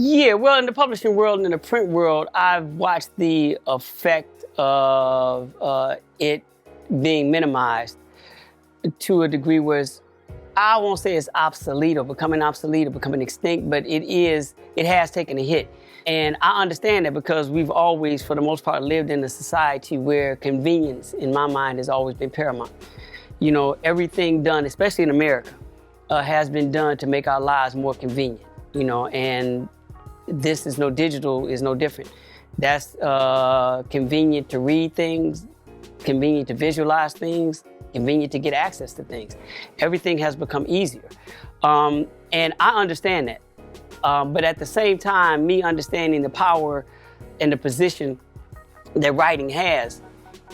Yeah, well, in the publishing world and in the print world, I've watched the effect of it being minimized to a degree where I won't say it's obsolete or becoming extinct, but it has taken a hit. And I understand that because we've always, for the most part, lived in a society where convenience, in my mind, has always been paramount. You know, everything done, especially in America, has been done to make our lives more convenient, you know, and digital is no different. That's convenient to read things, convenient to visualize things, convenient to get access to things. Everything has become easier. And I understand that. But at the same time, me understanding the power and the position that writing has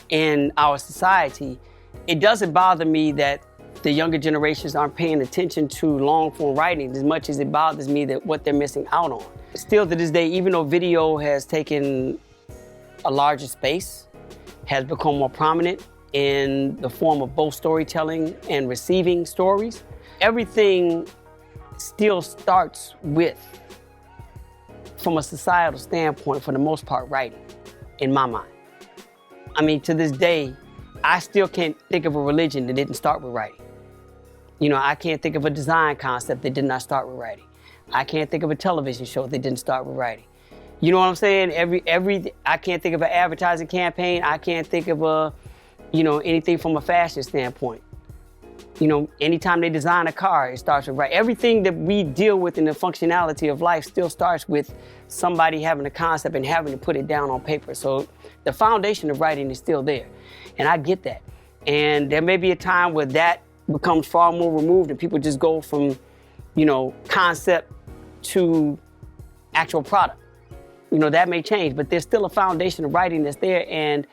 in our society, it doesn't bother me that the younger generations aren't paying attention to long-form writing as much as it bothers me that what they're missing out on. Still to this day, even though video has taken a larger space, has become more prominent in the form of both storytelling and receiving stories, everything still starts with, from a societal standpoint, for the most part, writing, in my mind. I mean, to this day, I still can't think of a religion that didn't start with writing. You know, I can't think of a design concept that did not start with writing. I can't think of a television show that didn't start with writing. You know what I'm saying? I can't think of an advertising campaign. I can't think of anything from a fashion standpoint. You know, anytime they design a car, it starts with writing. Everything that we deal with in the functionality of life still starts with somebody having a concept and having to put it down on paper. So the foundation of writing is still there. And I get that. And there may be a time where that becomes far more removed and people just go from, concept to actual product. You know, that may change, but there's still a foundation of writing that's there. And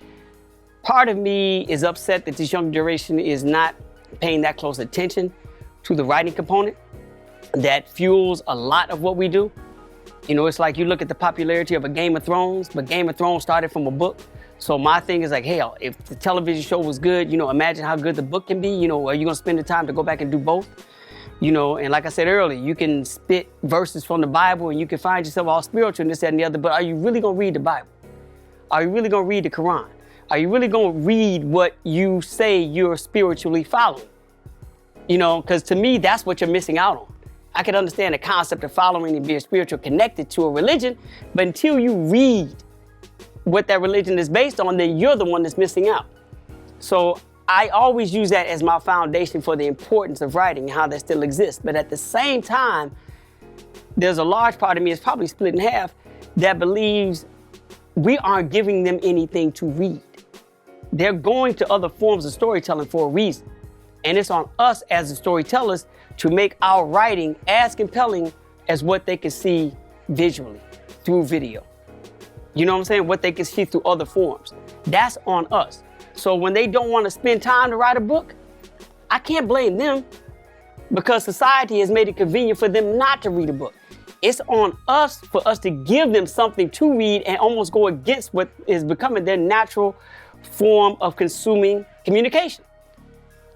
part of me is upset that this young generation is not paying that close attention to the writing component that fuels a lot of what we do. You know, it's like you look at the popularity of a Game of Thrones, but Game of Thrones started from a book. So my thing is like, hey, if the television show was good, imagine how good the book can be. Are you gonna spend the time to go back and do both? And like I said earlier, you can spit verses from the Bible and you can find yourself all spiritual and this, that, and the other, but are you really gonna read the Bible? Are you really gonna read the Quran? Are you really gonna read what you say you're spiritually following? Because to me, that's what you're missing out on. I can understand the concept of following and being spiritual connected to a religion, but until you read what that religion is based on, then you're the one that's missing out. So I always use that as my foundation for the importance of writing and how that still exists. But at the same time, there's a large part of me, it's probably split in half, that believes we aren't giving them anything to read. They're going to other forms of storytelling for a reason. And it's on us as the storytellers to make our writing as compelling as what they can see visually through video. You know what I'm saying? What they can see through other forms. That's on us. So when they don't want to spend time to write a book, I can't blame them because society has made it convenient for them not to read a book. It's on us for us to give them something to read and almost go against what is becoming their natural form of consuming communication.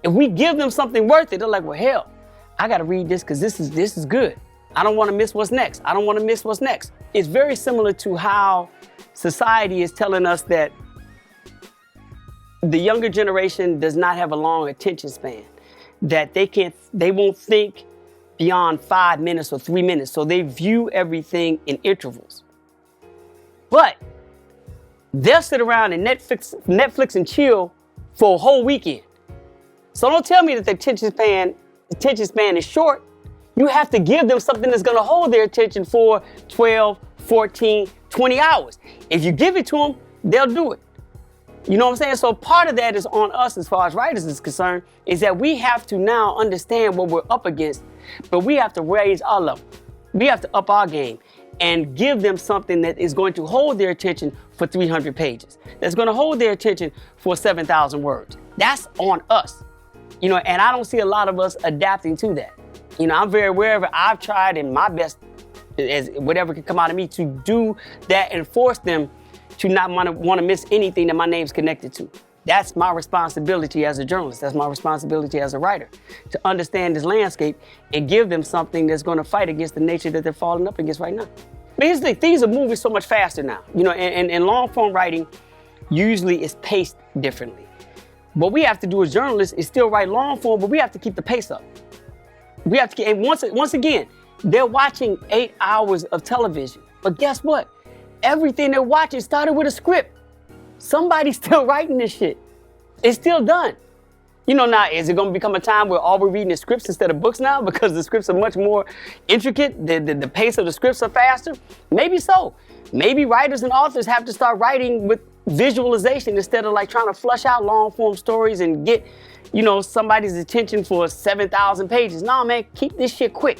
If we give them something worth it, they're like, well, hell, I got to read this because this is good. I don't want to miss what's next. I don't want to miss what's next. It's very similar to how society is telling us that the younger generation does not have a long attention span, that they won't think beyond 5 minutes or 3 minutes. So they view everything in intervals. But they'll sit around and Netflix and chill for a whole weekend. So don't tell me that the attention span is short. You have to give them something that's going to hold their attention for 12, 14, 20 hours. If you give it to them, they'll do it. You know what I'm saying? So part of that is on us as far as writers is concerned, is that we have to now understand what we're up against, but we have to raise our level. We have to up our game and give them something that is going to hold their attention for 300 pages, that's going to hold their attention for 7,000 words. That's on us. And I don't see a lot of us adapting to that. I'm very aware of it. I've tried in my best, as whatever can come out of me, to do that and force them to not want to miss anything that my name's connected to. That's my responsibility as a journalist. That's my responsibility as a writer, to understand this landscape and give them something that's going to fight against the nature that they're falling up against right now. But here's the thing, things are moving so much faster now. You know, and long form writing usually is paced differently. What we have to do as journalists is still write long form, but we have to keep the pace up. We have to keep, and once again, they're watching 8 hours of television. But guess what? Everything they're watching started with a script. Somebody's still writing this shit. It's still done. You know, now, is it going to become a time where all we're reading is scripts instead of books now because the scripts are much more intricate, the pace of the scripts are faster? Maybe so. Maybe writers and authors have to start writing with visualization instead of like trying to flush out long form stories and get, you know, somebody's attention for 7,000 pages. Nah, man, keep this shit quick.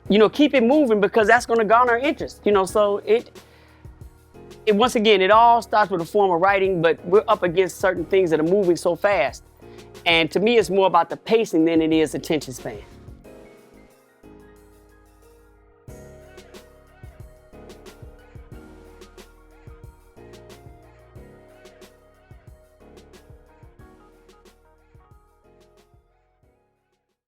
You know, keep it moving because that's going to garner interest. You know, so it once again, it all starts with a form of writing, but we're up against certain things that are moving so fast. And to me, it's more about the pacing than it is attention span.